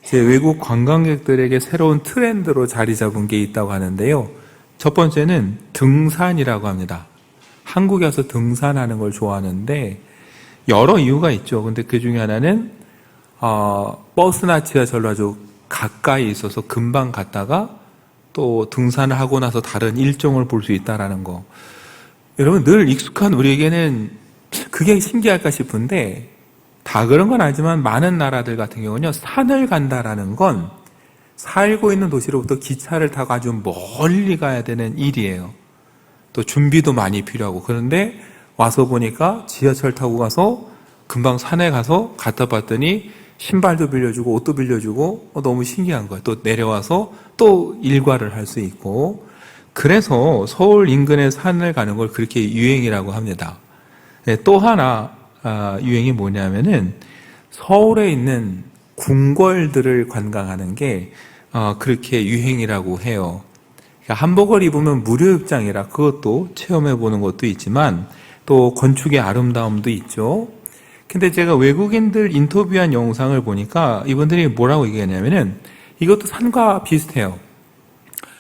이제 외국 관광객들에게 새로운 트렌드로 자리 잡은 게 있다고 하는데요. 첫 번째는 등산이라고 합니다. 한국에 와서 등산하는 걸 좋아하는데 여러 이유가 있죠. 근데 그 중에 하나는 버스나 지하철로 아주 가까이 있어서 금방 갔다가 또 등산을 하고 나서 다른 일정을 볼 수 있다는 거. 여러분, 늘 익숙한 우리에게는 그게 신기할까 싶은데 다 그런 건 아니지만 많은 나라들 같은 경우는요, 산을 간다라는 건 살고 있는 도시로부터 기차를 타고 아주 멀리 가야 되는 일이에요. 또 준비도 많이 필요하고. 그런데 와서 보니까 지하철 타고 가서 금방 산에 가서 갔다 봤더니 신발도 빌려주고 옷도 빌려주고 너무 신기한 거예요. 또 내려와서 또 일과를 할 수 있고. 그래서 서울 인근의 산을 가는 걸 그렇게 유행이라고 합니다. 또 하나 유행이 뭐냐면은 서울에 있는 궁궐들을 관광하는 게 그렇게 유행이라고 해요. 그러니까 한복을 입으면 무료 입장이라 그것도 체험해 보는 것도 있지만 또 건축의 아름다움도 있죠. 근데 제가 외국인들 인터뷰한 영상을 보니까 이분들이 뭐라고 얘기하냐면은 이것도 산과 비슷해요.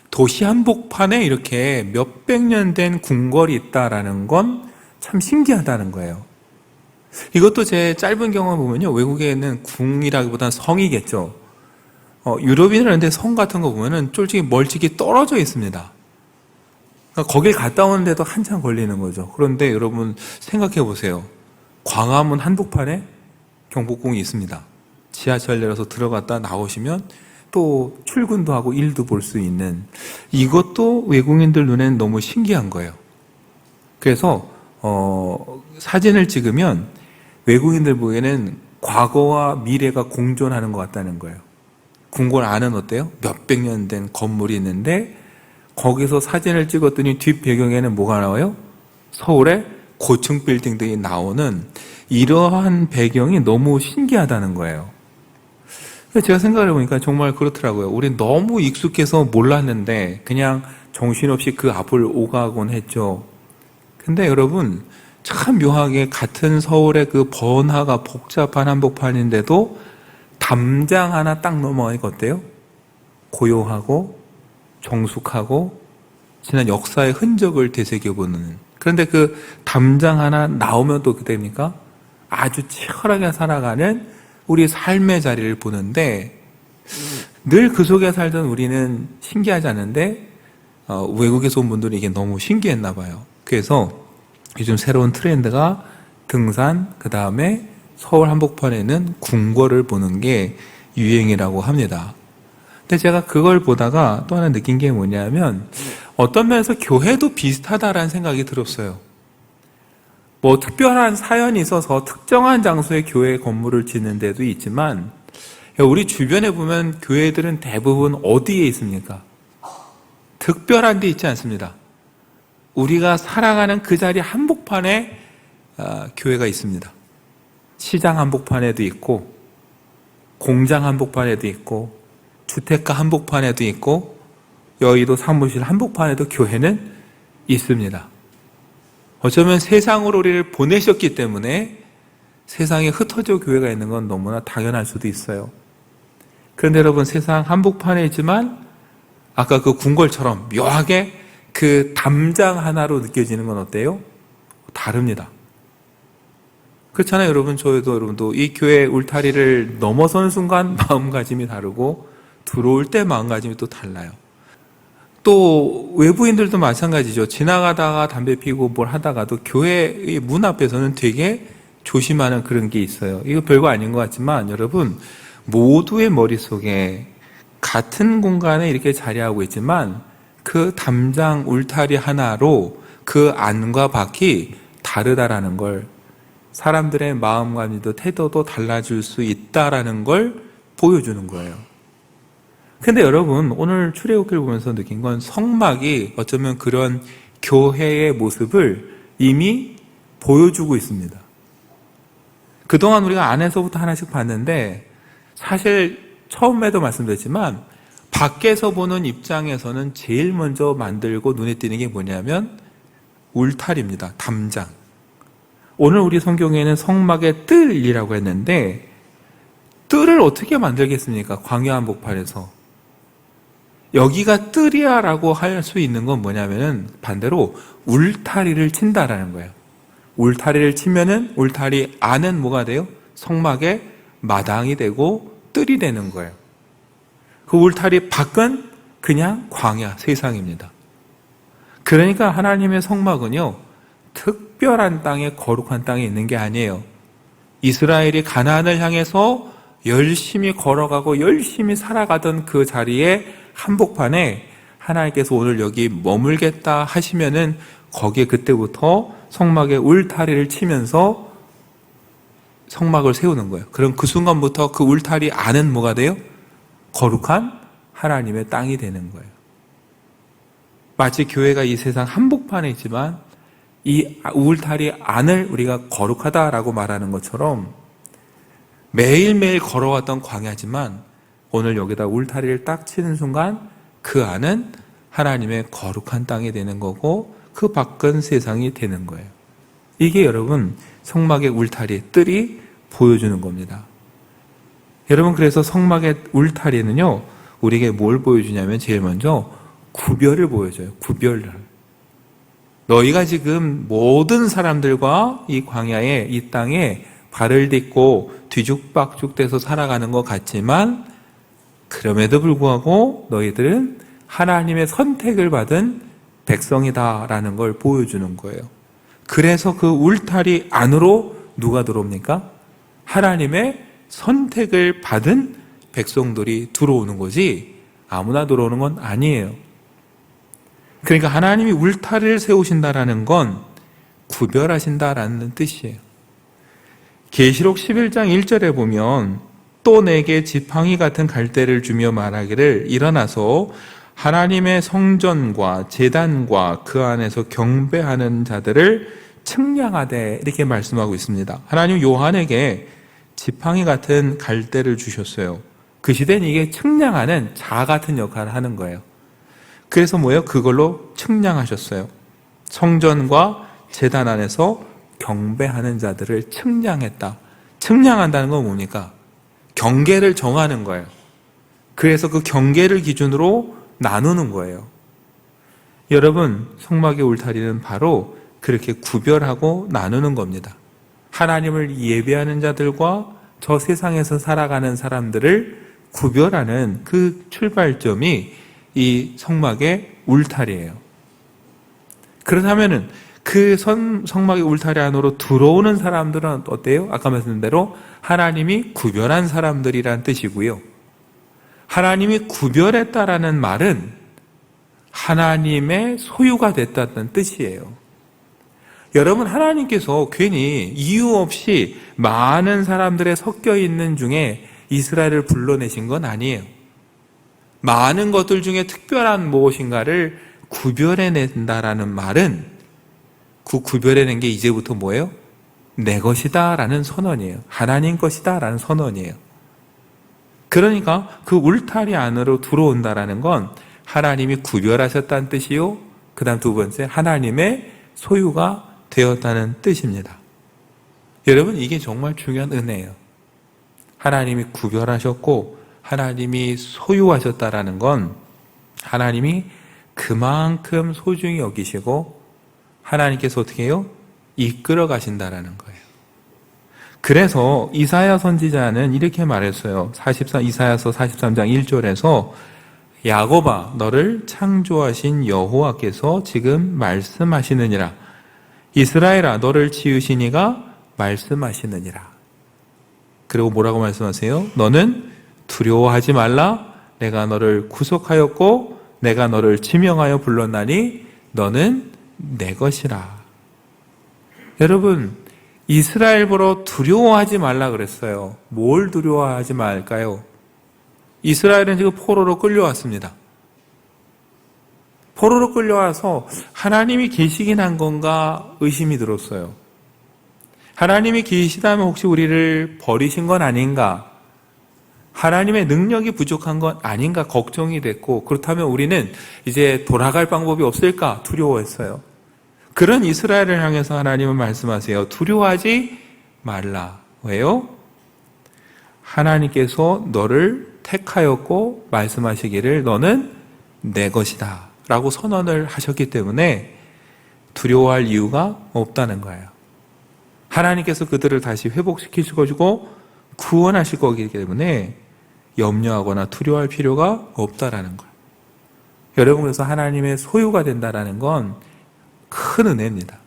도시 한복판에 이렇게 몇백 년 된 궁궐이 있다라는 건 참 신기하다는 거예요. 이것도 제 짧은 경험 보면요, 외국에는 궁이라기보다는 성이겠죠. 유럽이나 이런 데 성 같은 거 보면은 솔직히 멀찍이 떨어져 있습니다. 그러니까 거길 갔다 오는데도 한참 걸리는 거죠. 그런데 여러분 생각해 보세요. 광화문 한복판에 경복궁이 있습니다. 지하철 내려서 들어갔다 나오시면 또 출근도 하고 일도 볼 수 있는, 이것도 외국인들 눈에는 너무 신기한 거예요. 그래서 사진을 찍으면 외국인들 보기에는 과거와 미래가 공존하는 것 같다는 거예요. 궁궐 안은 어때요? 몇백 년 된 건물이 있는데 거기서 사진을 찍었더니 뒷 배경에는 뭐가 나와요? 서울의 고층 빌딩들이 나오는 이러한 배경이 너무 신기하다는 거예요. 제가 생각을 해보니까 정말 그렇더라고요. 우리 너무 익숙해서 몰랐는데 그냥 정신없이 그 앞을 오가곤 했죠. 근데 여러분, 참 묘하게 같은 서울의 그 번화가 복잡한 한복판인데도 담장 하나 딱 넘어가니까 어때요? 고요하고 정숙하고 지난 역사의 흔적을 되새겨보는. 그런데 그 담장 하나 나오면 또 그때입니까? 아주 치열하게 살아가는 우리 삶의 자리를 보는데 늘 그 속에 살던 우리는 신기하지 않은데 외국에서 온 분들이 이게 너무 신기했나 봐요. 그래서 요즘 새로운 트렌드가 등산, 그 다음에 서울 한복판에는 궁궐을 보는 게 유행이라고 합니다. 근데 제가 그걸 보다가 또 하나 느낀 게 뭐냐면 어떤 면에서 교회도 비슷하다라는 생각이 들었어요. 뭐 특별한 사연이 있어서 특정한 장소에 교회 건물을 짓는 데도 있지만 우리 주변에 보면 교회들은 대부분 어디에 있습니까? 특별한 데 있지 않습니다. 우리가 살아가는 그 자리 한복판에 교회가 있습니다. 시장 한복판에도 있고 공장 한복판에도 있고 주택가 한복판에도 있고 여의도 사무실 한복판에도 교회는 있습니다. 어쩌면 세상으로 우리를 보내셨기 때문에 세상에 흩어져 교회가 있는 건 너무나 당연할 수도 있어요. 그런데 여러분, 세상 한복판에 있지만 아까 그 궁궐처럼 묘하게 그 담장 하나로 느껴지는 건 어때요? 다릅니다. 그렇잖아요, 여러분. 저희도 여러분도 이 교회 울타리를 넘어서는 순간 마음가짐이 다르고 들어올 때 마음가짐이 또 달라요. 또 외부인들도 마찬가지죠. 지나가다가 담배 피고 뭘 하다가도 교회의 문 앞에서는 되게 조심하는 그런 게 있어요. 이거 별거 아닌 것 같지만 여러분, 모두의 머릿속에 같은 공간에 이렇게 자리하고 있지만 그 담장 울타리 하나로 그 안과 밖이 다르다라는 걸, 사람들의 마음가짐도 태도도 달라질 수 있다라는 걸 보여주는 거예요. 근데 여러분, 오늘 출애굽기를 보면서 느낀 건 성막이 어쩌면 그런 교회의 모습을 이미 보여주고 있습니다. 그동안 우리가 안에서부터 하나씩 봤는데 사실 처음에도 말씀드렸지만 밖에서 보는 입장에서는 제일 먼저 만들고 눈에 띄는 게 뭐냐면 울타리입니다. 담장. 오늘 우리 성경에는 성막의 뜰이라고 했는데 뜰을 어떻게 만들겠습니까? 광야 한복판에서. 여기가 뜰이야라고 할 수 있는 건 뭐냐면은 반대로 울타리를 친다라는 거예요. 울타리를 치면은 울타리 안은 뭐가 돼요? 성막의 마당이 되고 뜰이 되는 거예요. 그 울타리 밖은 그냥 광야, 세상입니다. 그러니까 하나님의 성막은요, 특별한 땅에, 거룩한 땅에 있는 게 아니에요. 이스라엘이 가나안을 향해서 열심히 걸어가고 열심히 살아가던 그 자리에 한복판에 하나님께서 오늘 여기 머물겠다 하시면은 거기에 그때부터 성막에 울타리를 치면서 성막을 세우는 거예요. 그럼 그 순간부터 그 울타리 안은 뭐가 돼요? 거룩한 하나님의 땅이 되는 거예요. 마치 교회가 이 세상 한복판에 있지만 이 울타리 안을 우리가 거룩하다라고 말하는 것처럼 매일매일 걸어왔던 광야지만 오늘 여기다 울타리를 딱 치는 순간 그 안은 하나님의 거룩한 땅이 되는 거고 그 밖은 세상이 되는 거예요. 이게 여러분 성막의 울타리, 뜰이 보여주는 겁니다. 여러분 그래서 성막의 울타리는요 우리에게 뭘 보여주냐면 제일 먼저 구별을 보여줘요. 구별을. 너희가 지금 모든 사람들과 이 광야에 이 땅에 발을 딛고 뒤죽박죽 돼서 살아가는 것 같지만 그럼에도 불구하고 너희들은 하나님의 선택을 받은 백성이다라는 걸 보여주는 거예요. 그래서 그 울타리 안으로 누가 들어옵니까? 하나님의 선택을 받은 백성들이 들어오는 거지 아무나 들어오는 건 아니에요. 그러니까 하나님이 울타리를 세우신다라는 건 구별하신다라는 뜻이에요. 계시록 11장 1절에 보면 또 내게 지팡이 같은 갈대를 주며 말하기를 일어나서 하나님의 성전과 제단과 그 안에서 경배하는 자들을 측량하되 이렇게 말씀하고 있습니다. 하나님 요한에게 지팡이 같은 갈대를 주셨어요. 그 시대는 이게 측량하는 자 같은 역할을 하는 거예요. 그래서 뭐예요? 그걸로 측량하셨어요. 성전과 제단 안에서 경배하는 자들을 측량했다. 측량한다는 건 뭡니까? 경계를 정하는 거예요. 그래서 그 경계를 기준으로 나누는 거예요. 여러분, 성막의 울타리는 바로 그렇게 구별하고 나누는 겁니다. 하나님을 예배하는 자들과 저 세상에서 살아가는 사람들을 구별하는 그 출발점이 이 성막의 울타리예요. 그렇다면은 그 성막의 울타리 안으로 들어오는 사람들은 어때요? 아까 말씀드린 대로 하나님이 구별한 사람들이란 뜻이고요. 하나님이 구별했다라는 말은 하나님의 소유가 됐다는 뜻이에요. 여러분, 하나님께서 괜히 이유 없이 많은 사람들의 섞여 있는 중에 이스라엘을 불러내신 건 아니에요. 많은 것들 중에 특별한 무엇인가를 구별해낸다라는 말은 그 구별해낸 게 이제부터 뭐예요? 내 것이다 라는 선언이에요. 하나님 것이다 라는 선언이에요. 그러니까 그 울타리 안으로 들어온다라는 건 하나님이 구별하셨다는 뜻이요. 그 다음 두 번째, 하나님의 소유가 되었다는 뜻입니다. 여러분, 이게 정말 중요한 은혜예요. 하나님이 구별하셨고 하나님이 소유하셨다라는 건 하나님이 그만큼 소중히 여기시고 하나님께서 어떻게 해요? 이끌어 가신다라는 거예요. 그래서 이사야 선지자는 이렇게 말했어요. 이사야서 43장 1절에서 야곱아 너를 창조하신 여호와께서 지금 말씀하시느니라. 이스라엘아 너를 지으신 이가 말씀하시느니라. 그리고 뭐라고 말씀하세요? 너는 두려워하지 말라. 내가 너를 구속하였고 내가 너를 지명하여 불렀나니 너는 내 것이라. 여러분, 이스라엘 보러 두려워하지 말라 그랬어요. 뭘 두려워하지 말까요? 이스라엘은 지금 포로로 끌려왔습니다. 포로로 끌려와서 하나님이 계시긴 한 건가 의심이 들었어요. 하나님이 계시다면 혹시 우리를 버리신 건 아닌가? 하나님의 능력이 부족한 건 아닌가 걱정이 됐고, 그렇다면 우리는 이제 돌아갈 방법이 없을까 두려워했어요. 그런 이스라엘을 향해서 하나님은 말씀하세요. 두려워하지 말라. 왜요? 하나님께서 너를 택하였고 말씀하시기를 너는 내 것이다 라고 선언을 하셨기 때문에 두려워할 이유가 없다는 거예요. 하나님께서 그들을 다시 회복시키시고 구원하실 거기 때문에 염려하거나 두려워할 필요가 없다라는 거예요. 여러분, 그래서 하나님의 소유가 된다라는 건 큰 은혜입니다.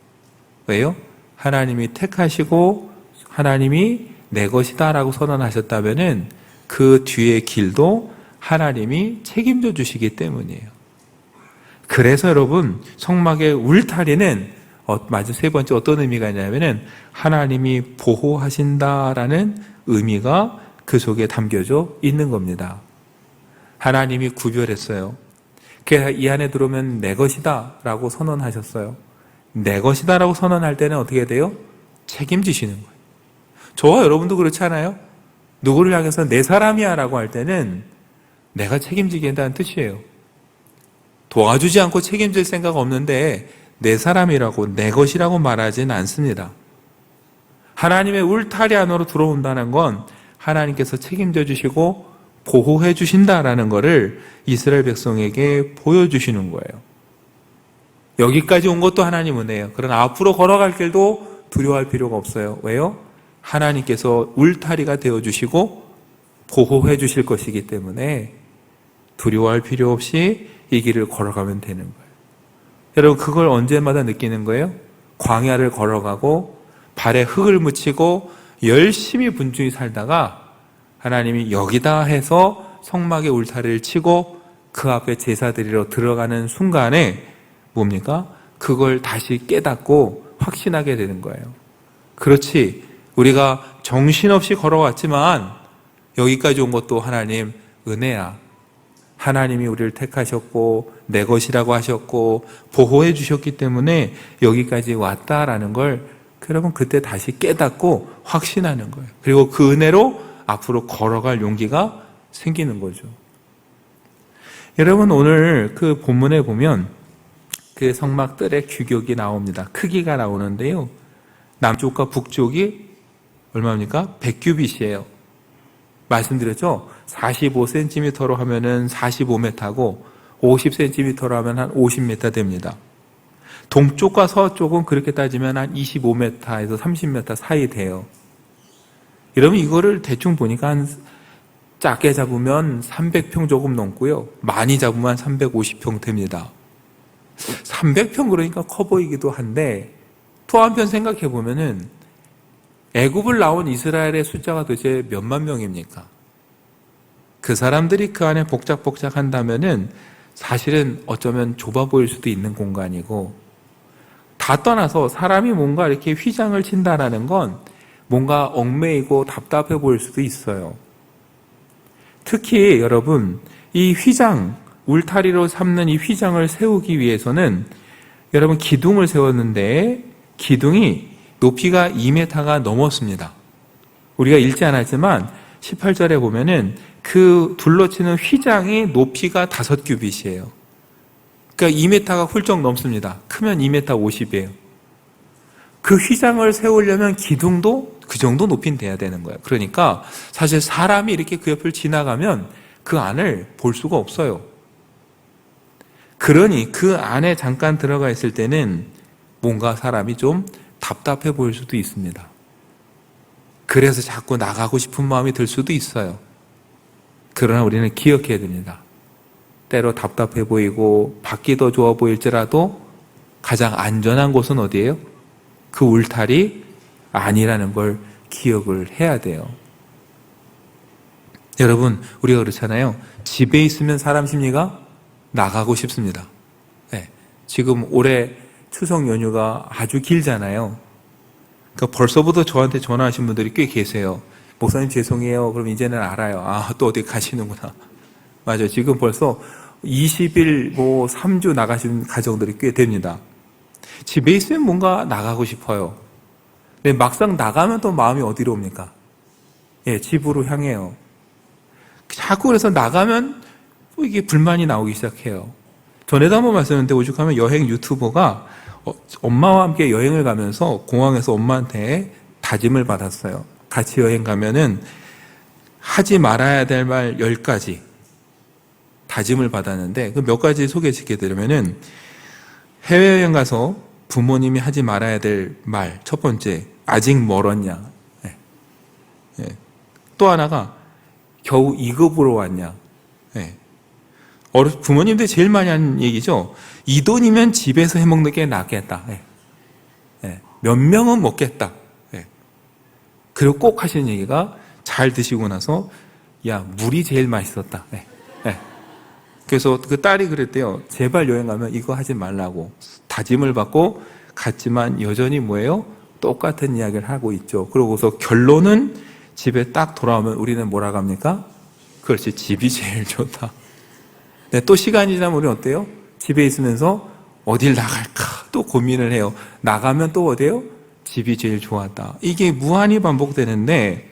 왜요? 하나님이 택하시고 하나님이 내 것이다 라고 선언하셨다면은 그 뒤의 길도 하나님이 책임져 주시기 때문이에요. 그래서 여러분, 성막의 울타리는 맞아, 세 번째 어떤 의미가 있냐면은 하나님이 보호하신다라는 의미가 그 속에 담겨져 있는 겁니다. 하나님이 구별했어요. 그래서 이 안에 들어오면 내 것이다 라고 선언하셨어요. 내 것이다 라고 선언할 때는 어떻게 돼요? 책임지시는 거예요. 저와 여러분도 그렇지 않아요? 누구를 향해서 내 사람이야 라고 할 때는 내가 책임지게 한다는 뜻이에요. 도와주지 않고 책임질 생각 없는데 내 사람이라고 내 것이라고 말하지는 않습니다. 하나님의 울타리 안으로 들어온다는 건 하나님께서 책임져 주시고 보호해 주신다라는 것을 이스라엘 백성에게 보여주시는 거예요. 여기까지 온 것도 하나님 은혜예요. 그러나 앞으로 걸어갈 길도 두려워할 필요가 없어요. 왜요? 하나님께서 울타리가 되어주시고 보호해 주실 것이기 때문에 두려워할 필요 없이 이 길을 걸어가면 되는 거예요. 여러분, 그걸 언제마다 느끼는 거예요? 광야를 걸어가고 발에 흙을 묻히고 열심히 분주히 살다가 하나님이 여기다 해서 성막의 울타리를 치고 그 앞에 제사 드리러 들어가는 순간에 뭡니까? 그걸 다시 깨닫고 확신하게 되는 거예요. 그렇지, 우리가 정신없이 걸어왔지만 여기까지 온 것도 하나님 은혜야. 하나님이 우리를 택하셨고 내 것이라고 하셨고 보호해 주셨기 때문에 여기까지 왔다라는 걸 여러분 그때 다시 깨닫고 확신하는 거예요. 그리고 그 은혜로 앞으로 걸어갈 용기가 생기는 거죠. 여러분, 오늘 그 본문에 보면 그 성막들의 규격이 나옵니다. 크기가 나오는데요. 남쪽과 북쪽이 얼마입니까? 100규빗이에요. 말씀드렸죠? 45cm로 하면은 45m고 50cm로 하면 한 50m 됩니다. 동쪽과 서쪽은 그렇게 따지면 한 25m에서 30m 사이 돼요. 여러분, 이거를 대충 보니까 한 작게 잡으면 300평 조금 넘고요. 많이 잡으면 350평 됩니다. 300평 그러니까 커 보이기도 한데 또 한편 생각해 보면은 애굽을 나온 이스라엘의 숫자가 도대체 몇만 명입니까? 그 사람들이 그 안에 복작복작한다면은 사실은 어쩌면 좁아 보일 수도 있는 공간이고, 다 떠나서 사람이 뭔가 이렇게 휘장을 친다라는 건 뭔가 얽매이고 답답해 보일 수도 있어요. 특히 여러분, 이 휘장, 울타리로 삼는 이 휘장을 세우기 위해서는 여러분 기둥을 세웠는데 기둥이 높이가 2m가 넘었습니다. 우리가 읽지 않았지만 18절에 보면은 그 둘러치는 휘장이 높이가 5규빗이에요. 그러니까 2m가 훌쩍 넘습니다. 크면 2m 50이에요. 그 휘장을 세우려면 기둥도 그 정도 높이는 돼야 되는 거예요. 그러니까 사실 사람이 이렇게 그 옆을 지나가면 그 안을 볼 수가 없어요. 그러니 그 안에 잠깐 들어가 있을 때는 뭔가 사람이 좀 답답해 보일 수도 있습니다. 그래서 자꾸 나가고 싶은 마음이 들 수도 있어요. 그러나 우리는 기억해야 됩니다. 때로 답답해 보이고 밖이 더 좋아 보일지라도 가장 안전한 곳은 어디예요? 그 울타리 아니라는 걸 기억을 해야 돼요. 여러분, 우리가 그렇잖아요. 집에 있으면 사람 심리가 나가고 싶습니다. 네. 지금 올해 추석 연휴가 아주 길잖아요. 그러니까 벌써부터 저한테 전화하신 분들이 꽤 계세요. 목사님 죄송해요. 그럼 이제는 알아요. 아, 또 어디 가시는구나. 맞아요. 지금 벌써 20일, 3주 나가신 가정들이 꽤 됩니다. 집에 있으면 뭔가 나가고 싶어요. 근데 막상 나가면 또 마음이 어디로 옵니까? 예, 집으로 향해요. 자꾸 그래서 나가면 또 이게 불만이 나오기 시작해요. 전에도 한번 말씀드렸는데 오죽하면 여행 유튜버가 엄마와 함께 여행을 가면서 공항에서 엄마한테 다짐을 받았어요. 같이 여행 가면은 하지 말아야 될 말 10가지 다짐을 받았는데 그 몇 가지 소개시켜드리면은 해외여행 가서 부모님이 하지 말아야 될 말 첫 번째, 아직 멀었냐. 예. 예. 또 하나가 겨우 2급으로 왔냐. 예. 부모님들이 제일 많이 하는 얘기죠. 이 돈이면 집에서 해먹는 게 낫겠다. 예. 예. 몇 명은 먹겠다. 예. 그리고 꼭 하시는 얘기가 잘 드시고 나서 야, 물이 제일 맛있었다. 예. 예. 그래서 그 딸이 그랬대요. 제발 여행 가면 이거 하지 말라고 다짐을 받고 갔지만 여전히 뭐예요? 똑같은 이야기를 하고 있죠. 그러고서 결론은 집에 딱 돌아오면 우리는 뭐라고 합니까? 그렇지, 집이 제일 좋다. 네, 또 시간이 지나면 우리는 어때요? 집에 있으면서 어딜 나갈까 또 고민을 해요. 나가면 또 어때요? 집이 제일 좋았다. 이게 무한히 반복되는데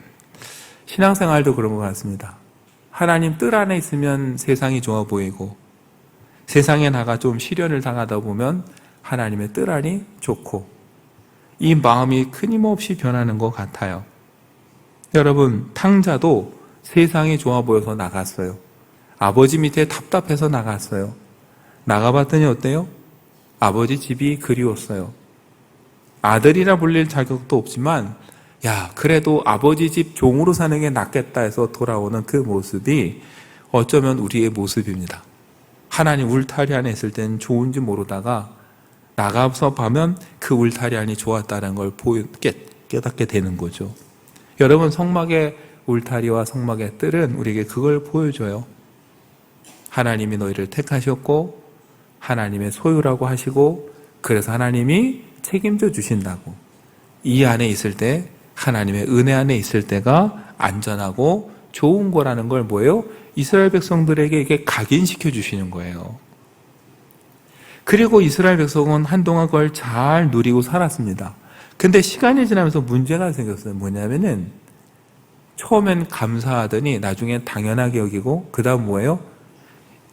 신앙생활도 그런 것 같습니다. 하나님 뜰 안에 있으면 세상이 좋아 보이고 세상에 나가 좀 시련을 당하다 보면 하나님의 뜰 안이 좋고 이 마음이 끊임없이 변하는 것 같아요. 여러분, 탕자도 세상이 좋아 보여서 나갔어요. 아버지 밑에 답답해서 나갔어요. 나가봤더니 어때요? 아버지 집이 그리웠어요. 아들이라 불릴 자격도 없지만 야, 그래도 아버지 집 종으로 사는 게 낫겠다 해서 돌아오는 그 모습이 어쩌면 우리의 모습입니다. 하나님 울타리 안에 있을 때는 좋은지 모르다가 나가서 보면 그 울타리 안이 좋았다는 걸 깨닫게 되는 거죠. 여러분, 성막의 울타리와 성막의 뜰은 우리에게 그걸 보여줘요. 하나님이 너희를 택하셨고 하나님의 소유라고 하시고 그래서 하나님이 책임져 주신다고. 이 안에 있을 때 하나님의 은혜 안에 있을 때가 안전하고 좋은 거라는 걸 뭐예요? 이스라엘 백성들에게 이게 각인시켜 주시는 거예요. 그리고 이스라엘 백성은 한동안 그걸 잘 누리고 살았습니다. 근데 시간이 지나면서 문제가 생겼어요. 뭐냐면은 처음엔 감사하더니 나중엔 당연하게 여기고 그 다음 뭐예요?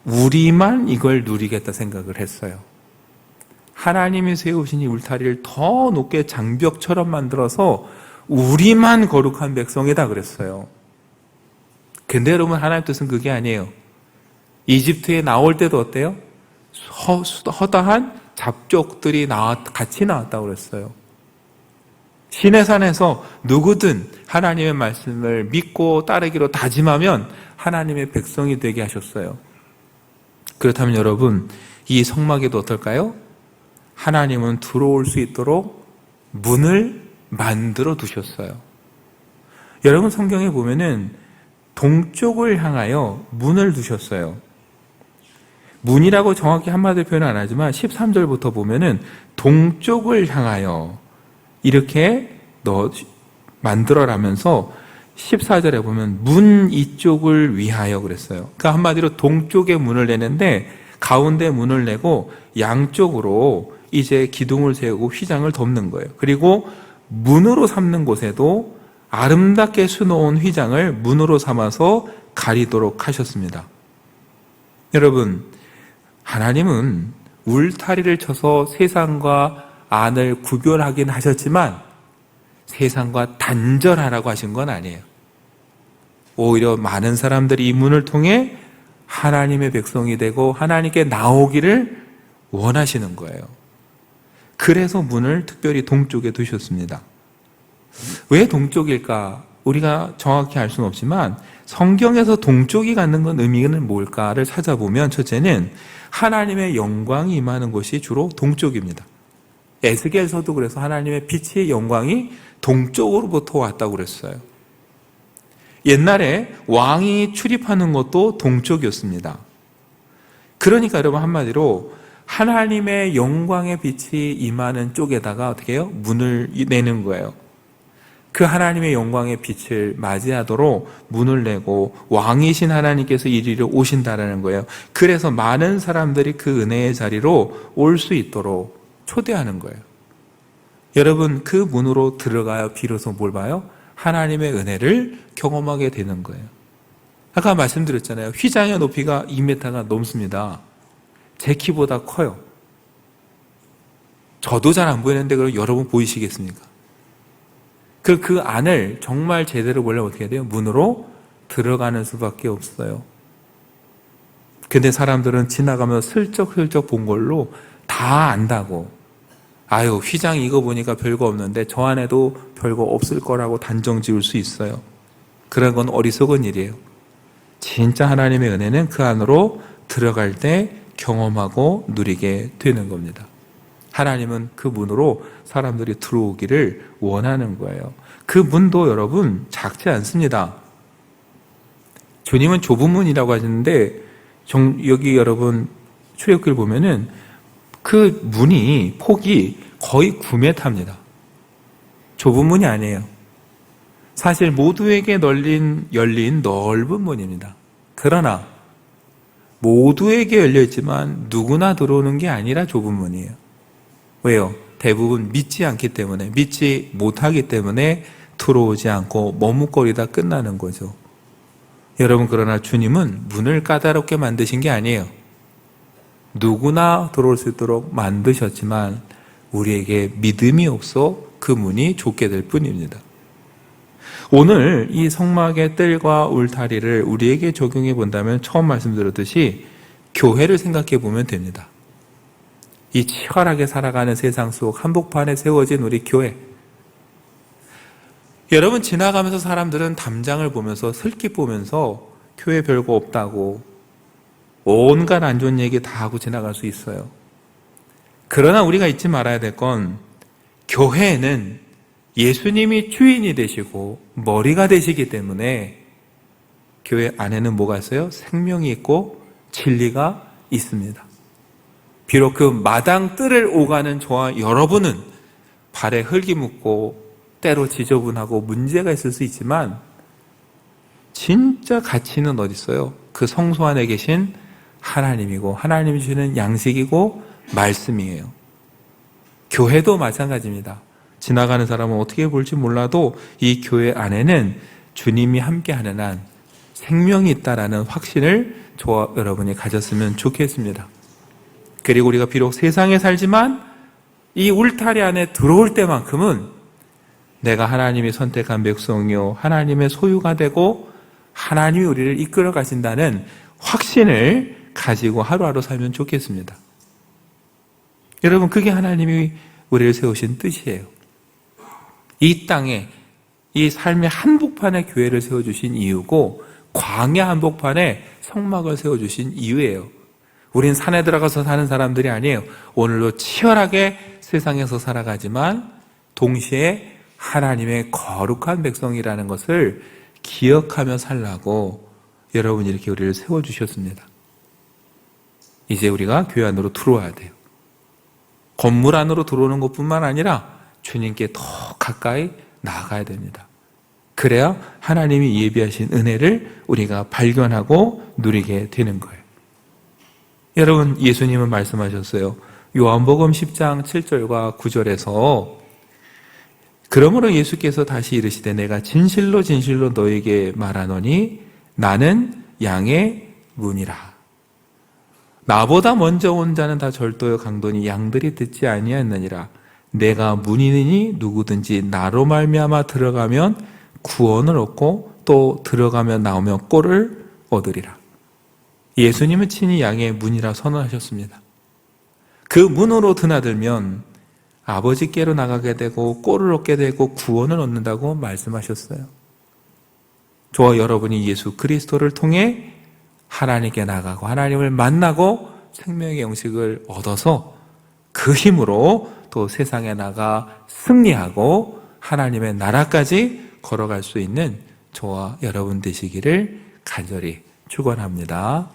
우리만 이걸 누리겠다 생각을 했어요. 하나님이 세우신 이 울타리를 더 높게 장벽처럼 만들어서 우리만 거룩한 백성이다 그랬어요. 근데 여러분, 하나님 뜻은 그게 아니에요. 이집트에 나올 때도 어때요? 허다한 잡족들이 같이 나왔다고 그랬어요. 시내산에서 누구든 하나님의 말씀을 믿고 따르기로 다짐하면 하나님의 백성이 되게 하셨어요. 그렇다면 여러분, 이 성막에도 어떨까요? 하나님은 들어올 수 있도록 문을 만들어 두셨어요. 여러분, 성경에 보면은 동쪽을 향하여 문을 두셨어요. 문이라고 정확히 한마디로 표현 안 하지만 13절부터 보면은 동쪽을 향하여 이렇게 만들어라면서 14절에 보면 문 이쪽을 위하여 그랬어요. 그러니까 한마디로 동쪽에 문을 내는데 가운데 문을 내고 양쪽으로 이제 기둥을 세우고 휘장을 덮는 거예요. 그리고 문으로 삼는 곳에도 아름답게 수놓은 휘장을 문으로 삼아서 가리도록 하셨습니다. 여러분, 하나님은 울타리를 쳐서 세상과 안을 구별하긴 하셨지만 세상과 단절하라고 하신 건 아니에요. 오히려 많은 사람들이 이 문을 통해 하나님의 백성이 되고 하나님께 나오기를 원하시는 거예요. 그래서 문을 특별히 동쪽에 두셨습니다. 왜 동쪽일까? 우리가 정확히 알 수는 없지만 성경에서 동쪽이 갖는 건 의미는 뭘까를 찾아보면 첫째는 하나님의 영광이 임하는 곳이 주로 동쪽입니다. 에스겔서도 그래서 하나님의 빛의 영광이 동쪽으로부터 왔다고 그랬어요. 옛날에 왕이 출입하는 것도 동쪽이었습니다. 그러니까 여러분, 한마디로 하나님의 영광의 빛이 임하는 쪽에다가 어떻게 해요? 문을 내는 거예요. 그 하나님의 영광의 빛을 맞이하도록 문을 내고 왕이신 하나님께서 이리로 오신다라는 거예요. 그래서 많은 사람들이 그 은혜의 자리로 올 수 있도록 초대하는 거예요. 여러분, 그 문으로 들어가야 비로소 뭘 봐요? 하나님의 은혜를 경험하게 되는 거예요. 아까 말씀드렸잖아요. 휘장의 높이가 2m가 넘습니다. 제 키보다 커요. 저도 잘 안 보이는데 그럼 여러분 보이시겠습니까? 그 안을 정말 제대로 보려면 어떻게 해야 돼요? 문으로 들어가는 수밖에 없어요. 근데 사람들은 지나가면서 슬쩍슬쩍 본 걸로 다 안다고. 아유, 휘장 이거 보니까 별거 없는데 저 안에도 별거 없을 거라고 단정 지을 수 있어요. 그런 건 어리석은 일이에요. 진짜 하나님의 은혜는 그 안으로 들어갈 때 경험하고 누리게 되는 겁니다. 하나님은 그 문으로 사람들이 들어오기를 원하는 거예요. 그 문도 여러분 작지 않습니다. 주님은 좁은 문이라고 하시는데 여기 여러분 출애굽기를 보면은 그 문이 폭이 거의 9m입니다. 좁은 문이 아니에요. 사실 모두에게 열린 넓은 문입니다. 그러나 모두에게 열려있지만 누구나 들어오는 게 아니라 좁은 문이에요. 왜요? 대부분 믿지 않기 때문에, 믿지 못하기 때문에 들어오지 않고 머뭇거리다 끝나는 거죠. 여러분, 그러나 주님은 문을 까다롭게 만드신 게 아니에요. 누구나 들어올 수 있도록 만드셨지만 우리에게 믿음이 없어 그 문이 좁게 될 뿐입니다. 오늘 이 성막의 뜰과 울타리를 우리에게 적용해 본다면 처음 말씀드렸듯이 교회를 생각해 보면 됩니다. 이 치열하게 살아가는 세상 속 한복판에 세워진 우리 교회. 여러분, 지나가면서 사람들은 담장을 보면서 슬깃 보면서 교회 별거 없다고 온갖 안 좋은 얘기 다 하고 지나갈 수 있어요. 그러나 우리가 잊지 말아야 될 건 교회에는 예수님이 주인이 되시고 머리가 되시기 때문에 교회 안에는 뭐가 있어요? 생명이 있고 진리가 있습니다. 비록 그 마당 뜰을 오가는 저와 여러분은 발에 흙이 묻고 때로 지저분하고 문제가 있을 수 있지만 진짜 가치는 어디 있어요? 그 성소 안에 계신 하나님이고 하나님이 주시는 양식이고 말씀이에요. 교회도 마찬가지입니다. 지나가는 사람은 어떻게 볼지 몰라도 이 교회 안에는 주님이 함께하는 한 생명이 있다라는 확신을 저와 여러분이 가졌으면 좋겠습니다. 그리고 우리가 비록 세상에 살지만 이 울타리 안에 들어올 때만큼은 내가 하나님이 선택한 백성이요 하나님의 소유가 되고 하나님이 우리를 이끌어 가신다는 확신을 가지고 하루하루 살면 좋겠습니다. 여러분, 그게 하나님이 우리를 세우신 뜻이에요. 이 땅에 이 삶의 한복판에 교회를 세워주신 이유고 광야 한복판에 성막을 세워주신 이유예요. 우린 산에 들어가서 사는 사람들이 아니에요. 오늘도 치열하게 세상에서 살아가지만 동시에 하나님의 거룩한 백성이라는 것을 기억하며 살라고 여러분이 이렇게 우리를 세워주셨습니다. 이제 우리가 교회 안으로 들어와야 돼요. 건물 안으로 들어오는 것뿐만 아니라 주님께 더 가까이 나아가야 됩니다. 그래야 하나님이 예비하신 은혜를 우리가 발견하고 누리게 되는 거예요. 여러분, 예수님은 말씀하셨어요. 요한복음 10장 7절과 9절에서 그러므로 예수께서 다시 이르시되 내가 진실로 진실로 너에게 말하노니 나는 양의 문이라. 나보다 먼저 온 자는 다 절도요 강도니 양들이 듣지 아니하였느니라. 내가 문이니 누구든지 나로 말미암아 들어가면 구원을 얻고 또 들어가면 나오면 꼴을 얻으리라. 예수님은 친히 양의 문이라 선언하셨습니다. 그 문으로 드나들면 아버지께로 나가게 되고 꼴을 얻게 되고 구원을 얻는다고 말씀하셨어요. 저와 여러분이 예수 그리스도를 통해 하나님께 나가고 하나님을 만나고 생명의 영식을 얻어서 그 힘으로 또 세상에 나가 승리하고 하나님의 나라까지 걸어갈 수 있는 저와 여러분 되시기를 간절히 축원합니다.